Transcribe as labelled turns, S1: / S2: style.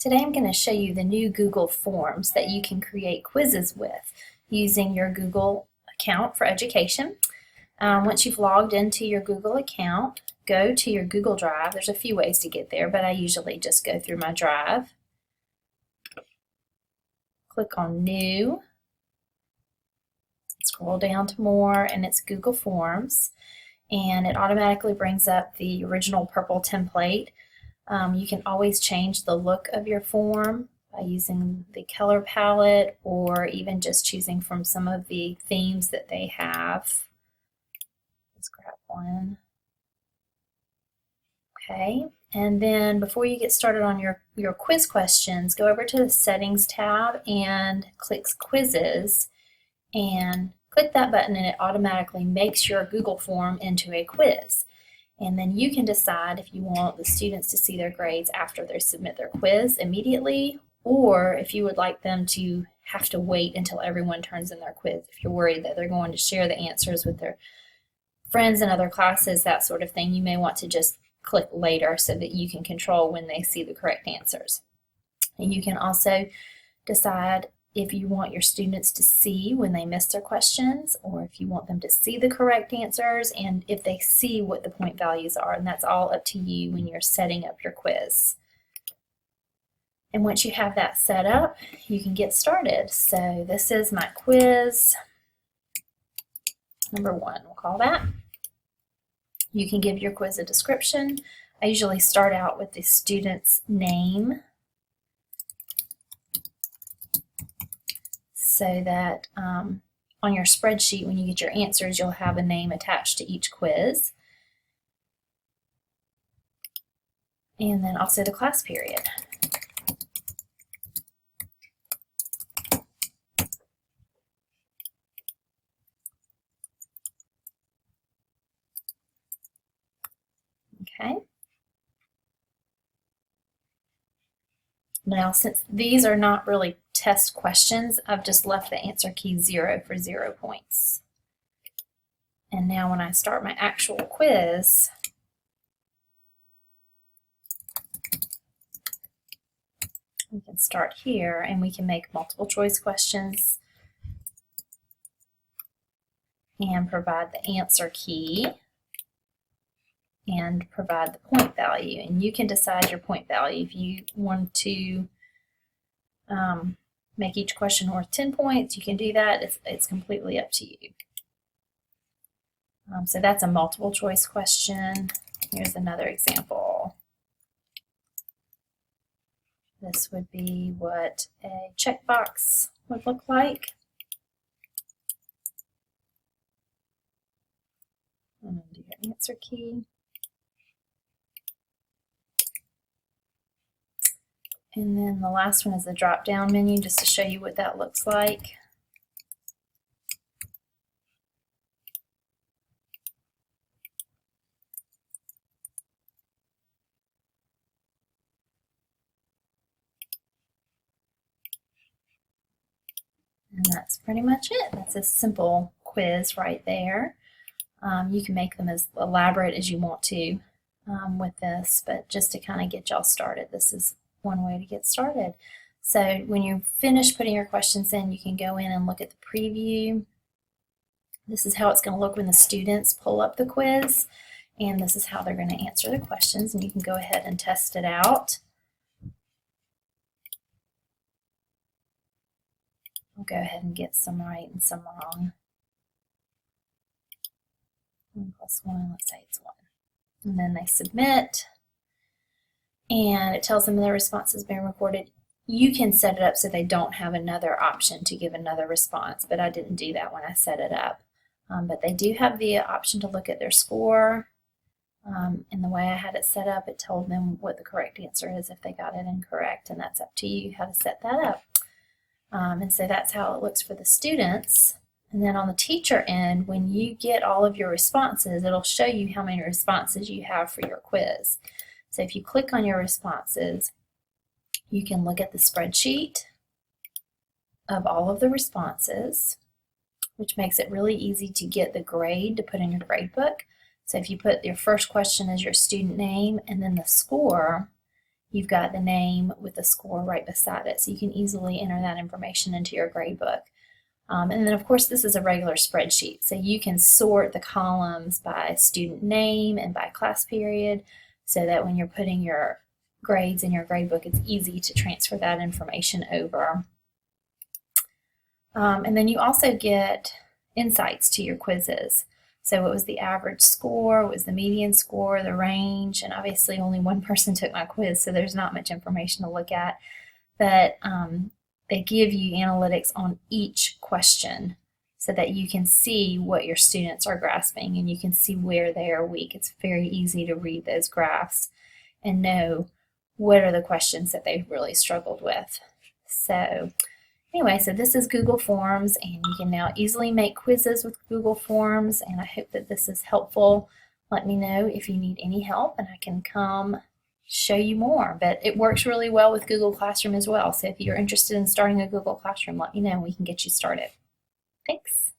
S1: Today I'm going to show you the new Google Forms that you can create quizzes with using your Google account for education. Once you've logged into your Google account, go to your Google Drive. There's a few ways to get there, but I usually just go through my Drive. Click on New, scroll down to More, and it's Google Forms. And it automatically brings up the original purple template. You can always change the look of your form by using the color palette or even just choosing from some of the themes that they have. Let's grab one. Okay, and then before you get started on your quiz questions, go over to the Settings tab and click Quizzes and click that button, and it automatically makes your Google form into a quiz. And then you can decide if you want the students to see their grades after they submit their quiz immediately, or if you would like them to have to wait until everyone turns in their quiz. If you're worried that they're going to share the answers with their friends in other classes, that sort of thing, you may want to just click later so that you can control when they see the correct answers. And you can also decide if you want your students to see when they miss their questions, or if you want them to see the correct answers, and if they see what the point values are, and that's all up to you when you're setting up your quiz. And once you have that set up, you can get started. So this is my quiz number 1, we'll call that. You can give your quiz a description. I usually start out with the student's name, so that on your spreadsheet, when you get your answers, you'll have a name attached to each quiz. And then also the class period. Okay. Now, since these are not really test questions, I've just left the answer key 0 for 0 points. And now when I start my actual quiz, we can start here and we can make multiple choice questions and provide the answer key and provide the point value. And you can decide your point value. If you want to make each question worth 10 points, you can do that. It's completely up to you. So that's a multiple choice question. Here's another example. This would be what a checkbox would look like. I'm going to do your answer key. And then the last one is the drop-down menu, just to show you what that looks like. And that's pretty much it. That's a simple quiz right there. You can make them as elaborate as you want to with this, but just to kind of get y'all started, this is one way to get started. So when you finish putting your questions in, you can go in and look at the preview. This is how it's going to look when the students pull up the quiz, and this is how they're going to answer the questions, and you can go ahead and test it out. I'll go ahead and get some right and some wrong. 1 + 1, let's say it's 1. And then they submit, and it tells them the response has been recorded. You can set it up so they don't have another option to give another response, but I didn't do that when I set it up. But they do have the option to look at their score. And the way I had it set up, it told them what the correct answer is if they got it incorrect, and that's up to you how to set that up. And so that's how it looks for the students. And then on the teacher end, when you get all of your responses, it'll show you how many responses you have for your quiz. So if you click on your responses, you can look at the spreadsheet of all of the responses, which makes it really easy to get the grade to put in your grade book. So if you put your first question as your student name and then the score, you've got the name with the score right beside it, so you can easily enter that information into your gradebook. And then of course this is a regular spreadsheet, so you can sort the columns by student name and by class period, so that when you're putting your grades in your gradebook, it's easy to transfer that information over. And then you also get insights to your quizzes. So what was the average score, what was the median score, the range, and obviously only one person took my quiz, so there's not much information to look at. But they give you analytics on each question so that you can see what your students are grasping and you can see where they are weak. It's very easy to read those graphs and know what are the questions that they've really struggled with. So anyway, so this is Google Forms, and you can now easily make quizzes with Google Forms, and I hope that this is helpful. Let me know if you need any help and I can come show you more. But it works really well with Google Classroom as well, so if you're interested in starting a Google Classroom, let me know and we can get you started. Thanks.